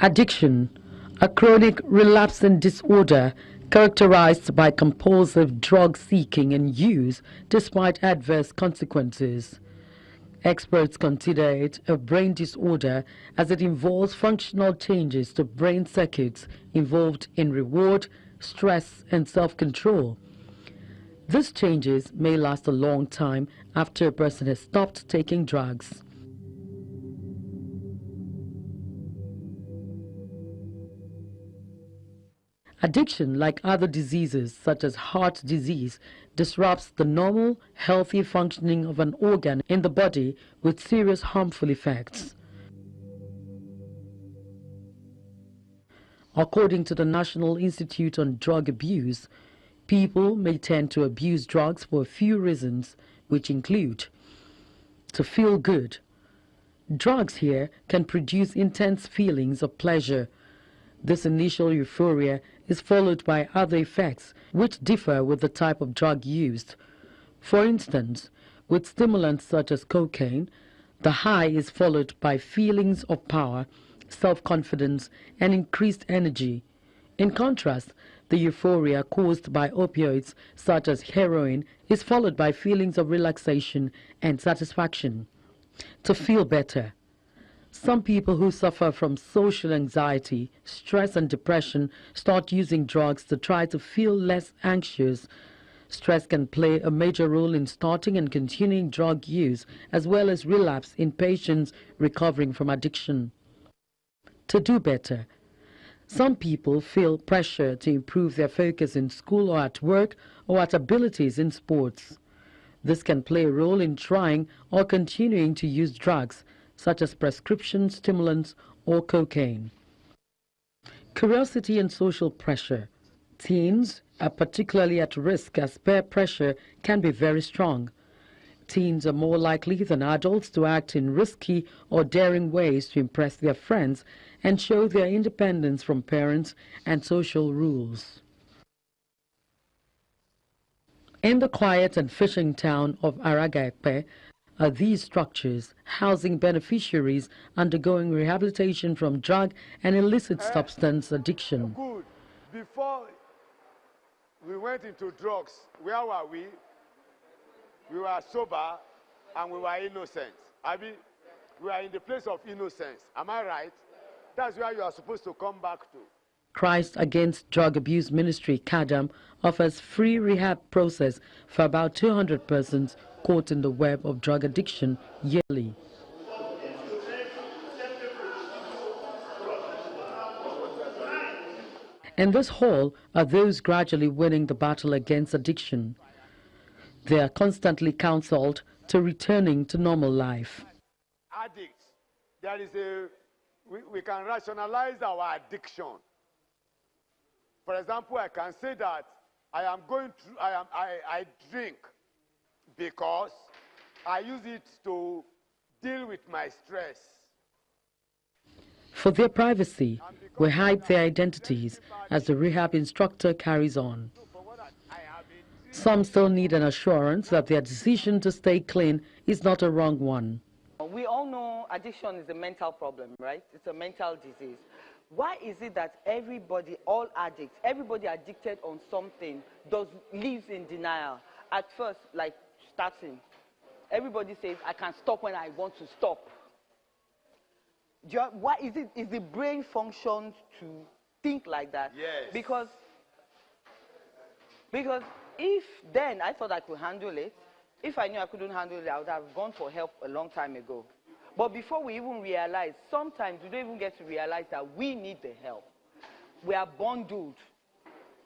Addiction, a chronic relapsing disorder characterized by compulsive drug seeking and use despite adverse consequences. Experts consider it a brain disorder as it involves functional changes to brain circuits involved in reward, stress, and self-control. These changes may last a long time after a person has stopped taking drugs. Addiction, like other diseases such as heart disease, disrupts the normal, healthy functioning of an organ in the body with serious harmful effects. According to the National Institute on Drug Abuse, people may tend to abuse drugs for a few reasons, which include to feel good. Drugs here can produce intense feelings of pleasure. This initial euphoria is followed by other effects which differ with the type of drug used. For instance, with stimulants such as cocaine, the high is followed by feelings of power, self-confidence, and increased energy. In contrast, the euphoria caused by opioids such as heroin is followed by feelings of relaxation and satisfaction. To feel better. Some people who suffer from social anxiety, stress, and depression start using drugs to try to feel less anxious. Stress can play a major role in starting and continuing drug use, as well as relapse in patients recovering from addiction. To do better. Some people feel pressure to improve their focus in school or at work or at abilities in sports. This can play a role in trying or continuing to use drugs, such as prescription stimulants or cocaine. Curiosity and social pressure. Teens are particularly at risk as peer pressure can be very strong. Teens are more likely than adults to act in risky or daring ways to impress their friends and show their independence from parents and social rules. In the quiet and fishing town of Aragape are these structures housing beneficiaries undergoing rehabilitation from drug and illicit substance addiction. Good. Before we went into drugs, where were we? We were sober and we were innocent. I mean, we were in the place of innocence. Am I right? That's where you are supposed to come back to. Christ Against Drug Abuse Ministry, CADAM, offers free rehab process for about 200 persons caught in the web of drug addiction yearly. In this hall are those gradually winning the battle against addiction. They are constantly counseled to returning to normal life. Addicts, there is we can rationalize our addiction. For example, I can say that I drink because I use it to deal with my stress. For their privacy, we hide their identities as the rehab instructor carries on. Some still need an assurance that their decision to stay clean is not a wrong one. We all know addiction is a mental problem, right? It's a mental disease. Why is it that everybody, all addicts, everybody addicted on something lives in denial? At first, like starting, everybody says, I can stop when I want to stop. Why is it? Is the brain functions to think like that? Yes. Because if then I thought I could handle it, if I knew I couldn't handle it, I would have gone for help a long time ago. But before we even realize, sometimes we don't even get to realize that we need the help. We are bundled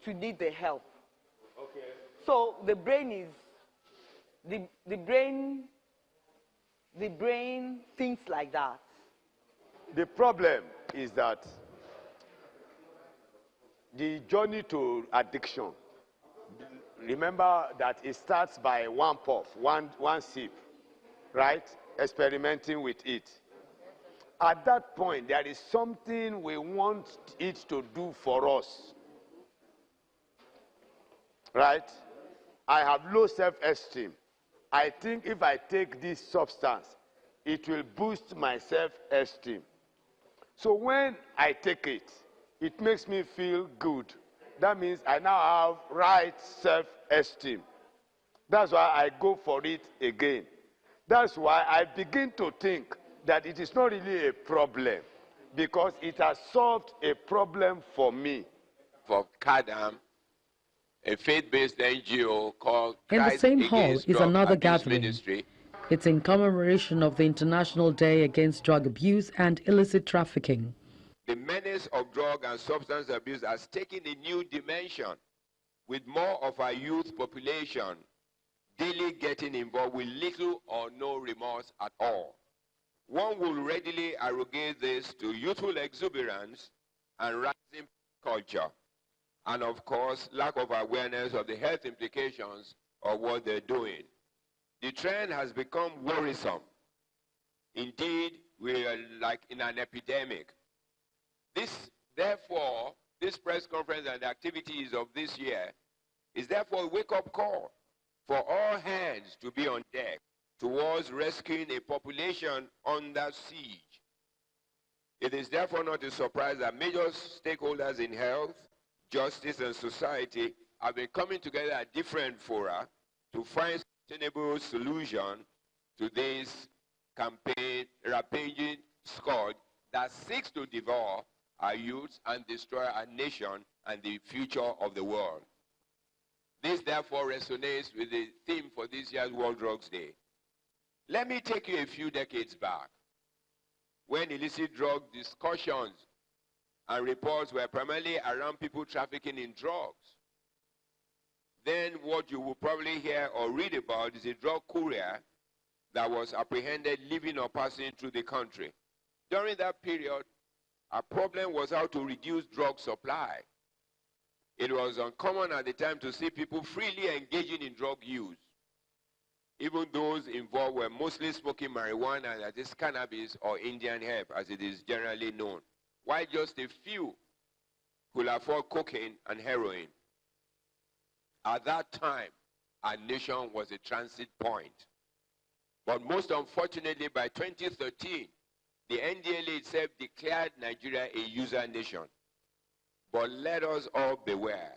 to need the help. Okay. So the brain is, the brain thinks like that. The problem is that the journey to addiction, remember that it starts by one puff, one sip, right? Experimenting with it. At that point, there is something we want it to do for us, right? I have low self-esteem. I think if I take this substance, it will boost my self-esteem. So when I take it, it makes me feel good. That means I now have right self-esteem. That's why I go for it again. That's why I begin to think that it is not really a problem, because it has solved a problem for me. For CADAM, a faith-based NGO called In the Christ same hall Against is Drug another Abuse gathering. Ministry. It's in commemoration of the International Day Against Drug Abuse and Illicit Trafficking. The menace of drug and substance abuse has taken a new dimension, with more of our youth population daily getting involved with little or no remorse at all. One will readily arrogate this to youthful exuberance and rising culture, and of course, lack of awareness of the health implications of what they're doing. The trend has become worrisome. Indeed, we are like in an epidemic. Therefore, this press conference and the activities of this year is therefore a wake-up call for all hands to be on deck towards rescuing a population under siege. It is therefore not a surprise that major stakeholders in health, justice, and society have been coming together at different fora to find sustainable solution to this campaign, rampaging scourge that seeks to devour our youths and destroy our nation and the future of the world. This therefore resonates with the theme for this year's World Drugs Day. Let me take you a few decades back, when illicit drug discussions and reports were primarily around people trafficking in drugs. Then what you will probably hear or read about is a drug courier that was apprehended living or passing through the country. During that period, our problem was how to reduce drug supply. It was uncommon at the time to see people freely engaging in drug use. Even those involved were mostly smoking marijuana, that is cannabis or Indian hemp, as it is generally known, while just a few could afford cocaine and heroin. At that time, our nation was a transit point. But most unfortunately, by 2013, the NDLA itself declared Nigeria a user nation. But let us all beware.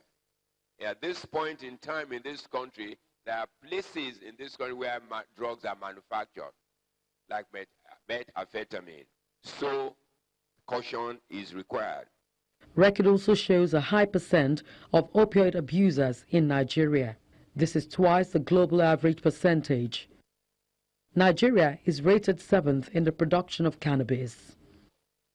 At this point in time in this country, there are places in this country where drugs are manufactured, like methamphetamine. So, caution is required. Record also shows a high percent of opioid abusers in Nigeria. This is twice the global average percentage. Nigeria is rated 7th in the production of cannabis.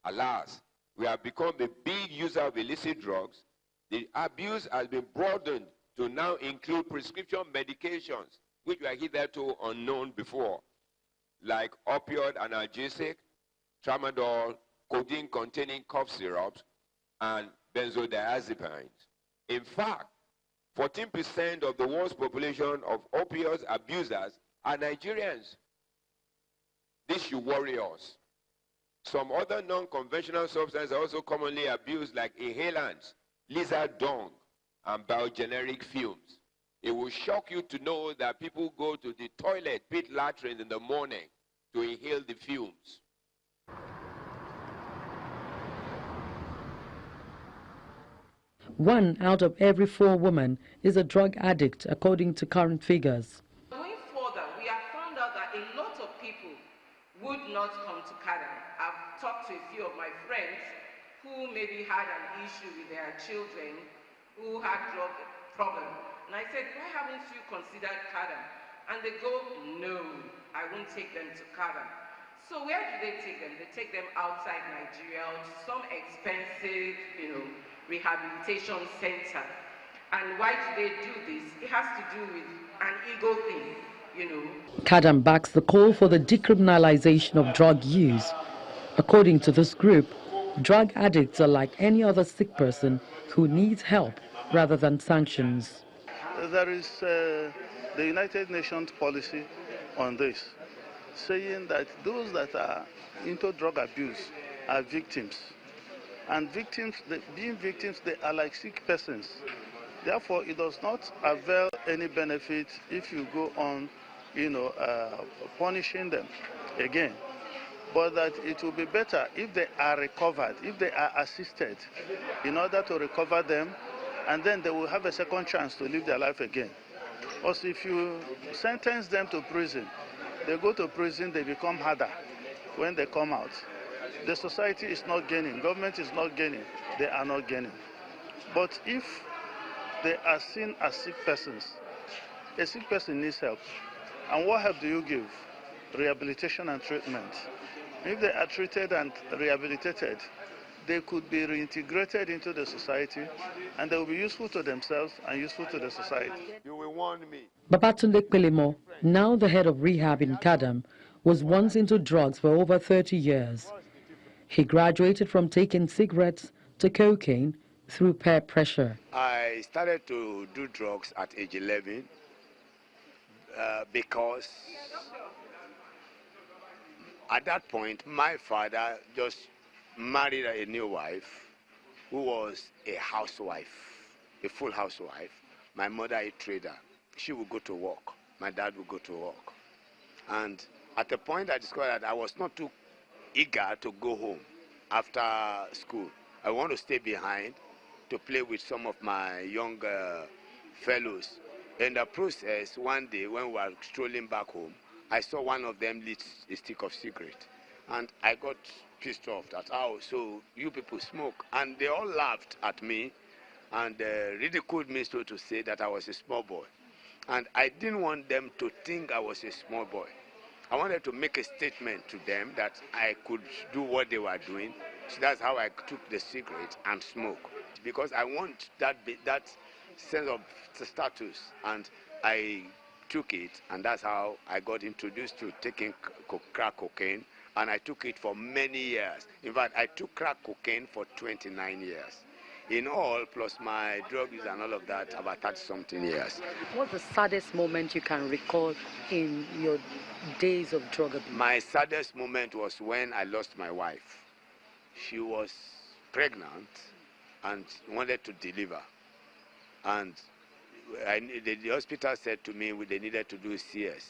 Alas, we have become a big user of illicit drugs. The abuse has been broadened to now include prescription medications, which were hitherto unknown before, like opioid analgesic, tramadol, codeine-containing cough syrups, and benzodiazepines. In fact, 14% of the world's population of opioid abusers are Nigerians. This should worry us. Some other non-conventional substances are also commonly abused, like inhalants, lizard dung, and biogeneric fumes. It will shock you to know that people go to the toilet, pit latrine in the morning to inhale the fumes. One out of every 4 women is a drug addict, according to current figures. Going further, we have found out that a lot of people would not come to CADAM. I've talked to a few of my friends who maybe had an issue with their children, who had drug problem. And I said, why haven't you considered CADAM? And they go, no, I won't take them to CADAM. So where do they take them? They take them outside Nigeria to some expensive, rehabilitation center. And why do they do this? It has to do with an ego thing, CADAM backs the call for the decriminalization of drug use. According to this group, drug addicts are like any other sick person who needs help rather than sanctions. There is the United Nations policy on this, saying that those that are into drug abuse are victims. And victims, being victims, they are like sick persons. Therefore, it does not avail any benefit if you go on, punishing them again. but that it will be better if they are recovered, if they are assisted in order to recover them, and then they will have a second chance to live their life again. Because if you sentence them to prison, they go to prison, they become harder when they come out. The society is not gaining, government is not gaining, they are not gaining. But if they are seen as sick persons, a sick person needs help. And what help do you give? Rehabilitation and treatment. If they are treated and rehabilitated, they could be reintegrated into the society, and they will be useful to themselves and useful to the society. You will warn me. Babatunde Pelimo, now the head of rehab in Kadam, was once into drugs for over 30 years. He graduated from taking cigarettes to cocaine through peer pressure. I started to do drugs at age 11 because at that point my father just married a new wife who was a housewife, a full housewife. My mother a trader. She would go to work. My dad would go to work. And at the point I discovered that I was not too eager to go home after school. I want to stay behind to play with some of my younger fellows. In the process, one day when we were strolling back home, I saw one of them lit a stick of cigarette. And I got pissed off that, oh, so you people smoke. And they all laughed at me and ridiculed me so to say that I was a small boy. And I didn't want them to think I was a small boy. I wanted to make a statement to them that I could do what they were doing. So that's how I took the cigarette and smoke. Because I want that sense of status, and I took it, and that's how I got introduced to taking crack cocaine, and I took it for many years. In fact, I took crack cocaine for 29 years. In all, plus my drug use and all of that, about 30-something years. What's the saddest moment you can recall in your days of drug abuse? My saddest moment was when I lost my wife. She was pregnant and wanted to deliver. And the hospital said to me they needed to do CS.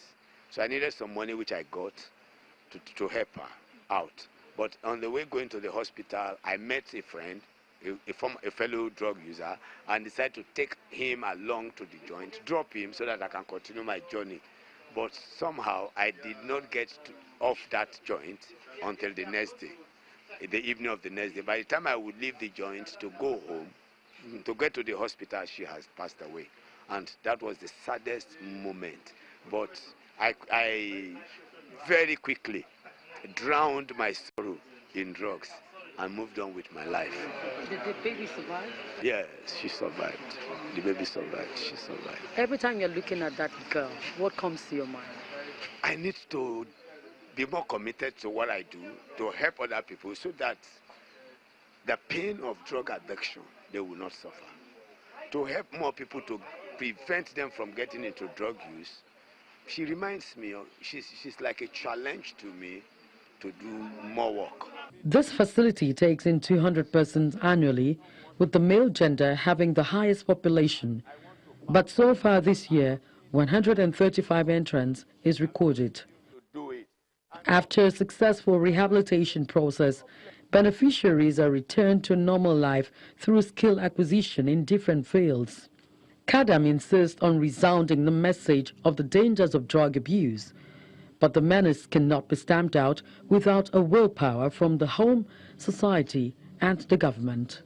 So I needed some money, which I got to help her out. But on the way going to the hospital, I met a friend, a fellow drug user, and decided to take him along to the joint, drop him so that I can continue my journey. But somehow I did not get off that joint until the next day, the evening of the next day. By the time I would leave the joint to go home, to get to the hospital, she has passed away. And that was the saddest moment. But I very quickly drowned my sorrow in drugs and moved on with my life. Did the baby survive? Yes, she survived. The baby survived. She survived. Every time you're looking at that girl, what comes to your mind? I need to be more committed to what I do, to help other people so that the pain of drug addiction, they will not suffer. To help more people to prevent them from getting into drug use. She reminds me, she's like a challenge to me to do more work. This facility takes in 200 persons annually, with the male gender having the highest population. But so far this year, 135 entrants is recorded. After a successful rehabilitation process, beneficiaries are returned to normal life through skill acquisition in different fields. Kadam insists on resounding the message of the dangers of drug abuse, but the menace cannot be stamped out without a willpower from the home, society, and the government.